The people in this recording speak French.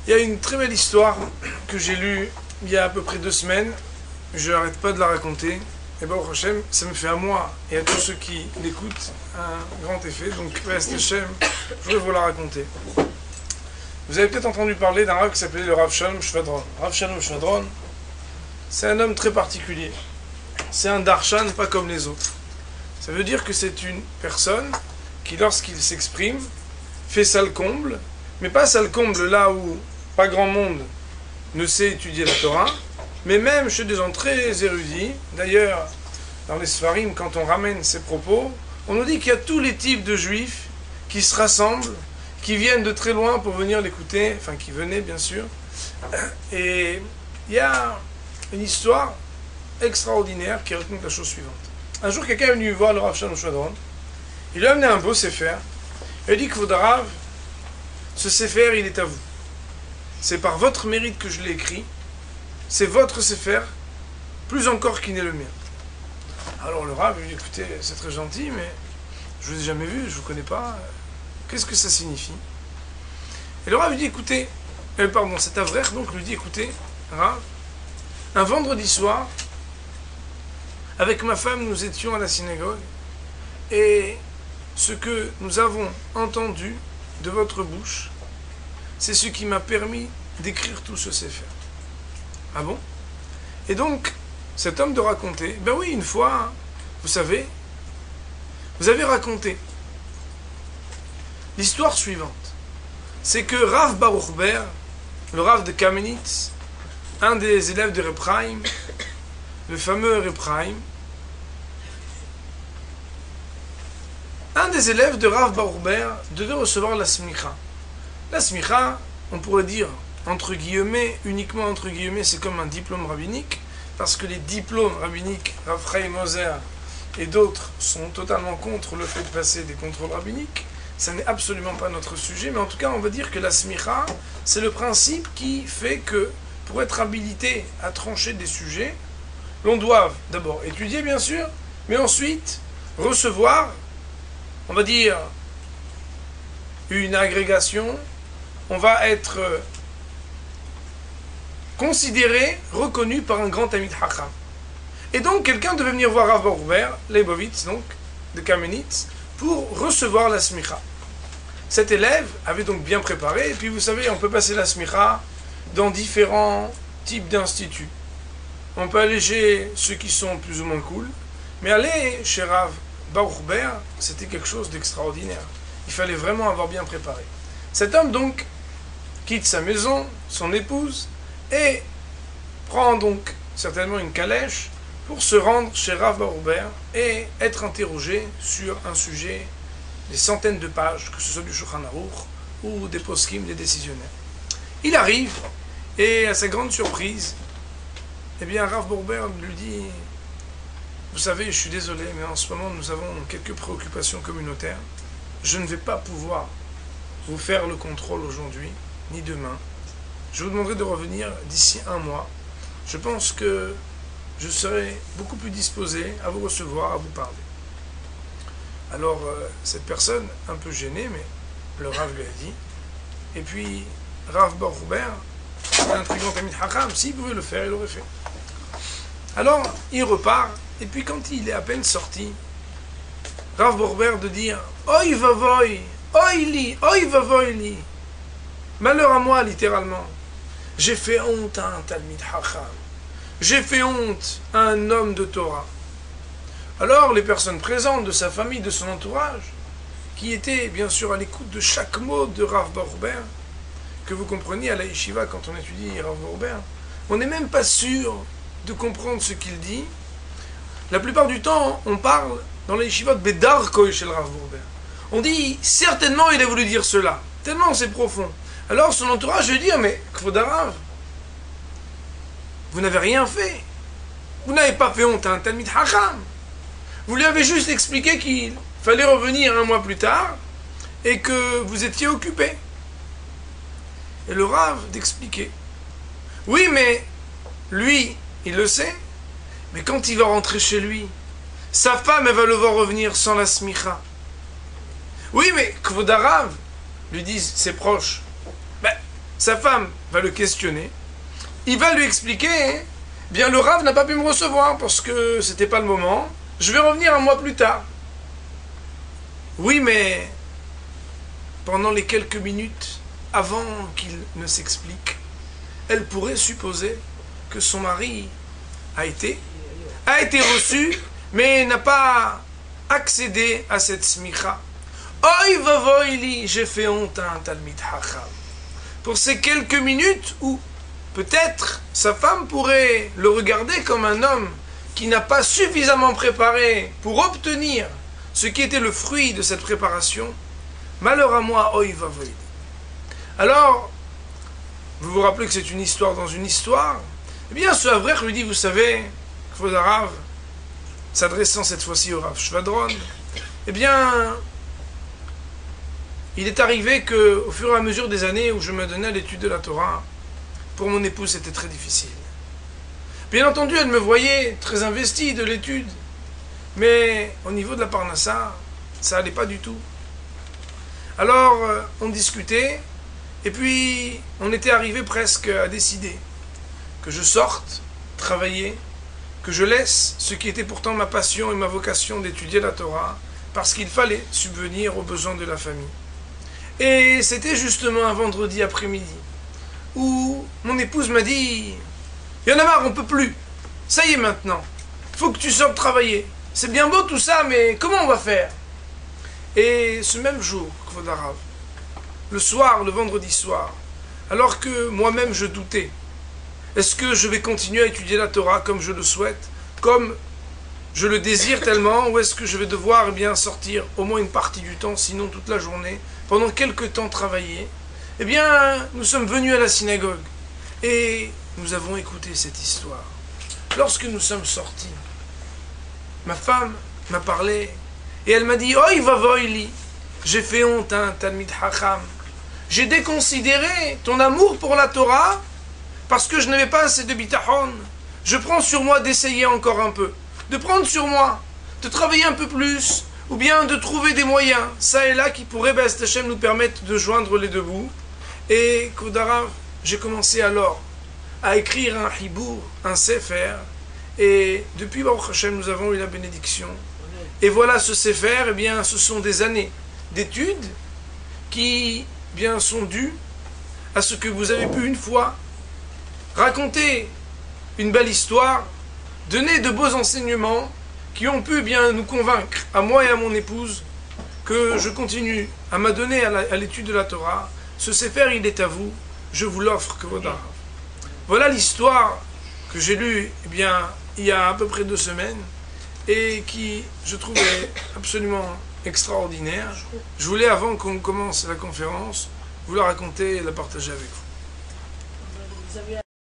Il y a une très belle histoire que j'ai lue il y a à peu près 2 semaines. Je n'arrête pas de la raconter. Et bien, au Hachem, ça me fait à moi et à tous ceux qui l'écoutent un grand effet. Donc, reste Hachem, je vais vous la raconter. Vous avez peut-être entendu parler d'un Rav qui s'appelait le Rav Shalom Shvadron. Rav Shalom Shvadron, c'est un homme très particulier. C'est un darshan pas comme les autres. Ça veut dire que c'est une personne qui, lorsqu'il s'exprime, fait ça le comble, mais pas ça le comble là où pas grand monde ne sait étudier la Torah, mais même chez des gens très érudits. D'ailleurs, dans les Sfarim, quand on ramène ces propos, on nous dit qu'il y a tous les types de juifs qui se rassemblent, qui viennent de très loin pour venir l'écouter, enfin qui venaient bien sûr. Et il y a une histoire extraordinaire qui raconte la chose suivante. Un jour, quelqu'un est venu voir le Rav Shalom Shvadron. Il lui a amené un beau sefer. Il a dit que votre Rav, ce sefer, il est à vous. C'est par votre mérite que je l'ai écrit. C'est votre sefer, plus encore qu'il n'est le mien. Alors le Rav lui dit, écoutez, c'est très gentil, mais je ne vous ai jamais vu, je ne vous connais pas. Qu'est-ce que ça signifie? Et le Rav lui dit, écoutez, cet Avrer donc lui dit, écoutez, Rav, un vendredi soir, avec ma femme, nous étions à la synagogue, et ce que nous avons entendu de votre bouche, c'est ce qui m'a permis d'écrire tout ce sefer. Ah bon? Et donc, cet homme de raconter, ben oui, une fois, vous savez, vous avez raconté l'histoire suivante. C'est que Rav Baruch Ber, le Rav de Kamenitz, un des élèves de Reb Chaim, le fameux Reb Chaim, un des élèves de Rav Baruch Ber devait recevoir la smicha. La smicha, on pourrait dire, entre guillemets, uniquement entre guillemets, c'est comme un diplôme rabbinique, parce que les diplômes rabbiniques, Rav Chaim Moser et d'autres, sont totalement contre le fait de passer des contrôles rabbiniques. Ça n'est absolument pas notre sujet, mais en tout cas, on va dire que la smicha, c'est le principe qui fait que, pour être habilité à trancher des sujets, l'on doit d'abord étudier, bien sûr, mais ensuite recevoir, on va dire, une agrégation. On va être considéré, reconnu par un grand Talmid Chacham. Et donc, quelqu'un devait venir voir Rav Baruch Ber, Leibovitz, donc, de Kamenitz, pour recevoir la smicha. Cet élève avait donc bien préparé, et puis vous savez, on peut passer la smicha dans différents types d'instituts. On peut aller chez ceux qui sont plus ou moins cool, mais aller chez Rav Baruch Ber, c'était quelque chose d'extraordinaire. Il fallait vraiment avoir bien préparé. Cet homme donc quitte sa maison, son épouse, et prend donc certainement une calèche pour se rendre chez Rav Baruch Ber et être interrogé sur un sujet, des centaines de pages, que ce soit du Shulchan Aruch ou des poskim, des décisionnaires. Il arrive, et à sa grande surprise, eh bien Rav Baruch Ber lui dit, vous savez, je suis désolé, mais en ce moment nous avons quelques préoccupations communautaires. Je ne vais pas pouvoir vous faire le contrôle aujourd'hui, ni demain. Je vous demanderai de revenir d'ici 1 mois. Je pense que je serai beaucoup plus disposé à vous recevoir, à vous parler. Alors, cette personne, un peu gênée, mais le Rav lui a dit, et puis Rav Baruch Ber, un très grand Talmid Chacham, s'il pouvait le faire, il l'aurait fait. Alors, il repart, et puis quand il est à peine sorti, Rav Baruch Ber de dire, Oi vavoy, oi vavoy li. Malheur à moi, littéralement. J'ai fait honte à un Talmid Chacham. J'ai fait honte à un homme de Torah. Alors, les personnes présentes de sa famille, de son entourage, qui étaient bien sûr à l'écoute de chaque mot de Rav Baruch Ber, que vous compreniez à la yeshiva quand on étudie Rav Baruch Ber, on n'est même pas sûr de comprendre ce qu'il dit. La plupart du temps, on parle dans la yeshiva de Bedar Koy chez le Rav Baruch Ber. On dit, certainement il a voulu dire cela, tellement c'est profond. Alors son entourage lui dit, mais Kvod Harav, vous n'avez rien fait. Vous n'avez pas fait honte à un Talmid Chacham. Vous lui avez juste expliqué qu'il fallait revenir 1 mois plus tard et que vous étiez occupé. Et le Rav d'expliquer. Oui, mais lui, il le sait. Mais quand il va rentrer chez lui, sa femme, elle va le voir revenir sans la smicha. Oui, mais Kvod Harav, lui disent ses proches, sa femme va le questionner, il va lui expliquer, bien le Rav n'a pas pu me recevoir parce que c'était pas le moment, je vais revenir un mois plus tard. Oui, mais pendant les quelques minutes avant qu'il ne s'explique, elle pourrait supposer que son mari a été reçu, mais n'a pas accédé à cette smicha. Oy vavoyli, j'ai fait honte à un Talmid Chacham. Pour ces quelques minutes où peut-être sa femme pourrait le regarder comme un homme qui n'a pas suffisamment préparé pour obtenir ce qui était le fruit de cette préparation, malheur à moi, oy vavoyli. Alors, vous vous rappelez que c'est une histoire dans une histoire? Eh bien, ce Avrech lui dit, vous savez, Kvod Harav, s'adressant cette fois-ci au Rav Shvadron, eh bien, il est arrivé qu'au fur et à mesure des années où je me donnais à l'étude de la Torah, pour mon épouse, c'était très difficile. Bien entendu, elle me voyait très investie de l'étude, mais au niveau de la Parnassa, ça n'allait pas du tout. Alors, on discutait, et puis on était arrivé presque à décider que je sorte, travailler, que je laisse ce qui était pourtant ma passion et ma vocation d'étudier la Torah, parce qu'il fallait subvenir aux besoins de la famille. Et c'était justement un vendredi après-midi, où mon épouse m'a dit « Il y en a marre, on ne peut plus. Ça y est maintenant, il faut que tu sortes travailler. C'est bien beau tout ça, mais comment on va faire ?» Et ce même jour, Kvod Harav, le soir, le vendredi soir, alors que moi-même je doutais, est-ce que je vais continuer à étudier la Torah comme je le souhaite, comme je le désire tellement, ou est-ce que je vais devoir sortir au moins une partie du temps, sinon toute la journée, pendant quelques temps travailler? Eh bien, nous sommes venus à la synagogue et nous avons écouté cette histoire. Lorsque nous sommes sortis, ma femme m'a parlé et elle m'a dit « Oy vavoyli, j'ai fait honte à un Talmid Chacham. J'ai déconsidéré ton amour pour la Torah parce que je n'avais pas assez de bitachon. Je prends sur moi d'essayer encore un peu, de prendre sur moi, de travailler un peu plus, ou bien de trouver des moyens, ça et là, qui pourraient, B'ez Hashem, nous permettre de joindre les deux bouts. » Et Kvod Harav, j'ai commencé alors à écrire un hibour, un sefer, et depuis Baruch Hashem, nous avons eu la bénédiction. Et voilà, ce sefer, eh bien, ce sont des années d'études qui sont dues à ce que vous avez pu une fois raconter une belle histoire, donner de beaux enseignements qui ont pu nous convaincre, à moi et à mon épouse, que je continue à m'adonner à l'étude de la Torah. Ce sefer, il est à vous, je vous l'offre, Kvod Harav. Voilà l'histoire que j'ai lue il y a à peu près 2 semaines et qui, je trouvais absolument extraordinaire. Je voulais, avant qu'on commence la conférence, vous la raconter et la partager avec vous.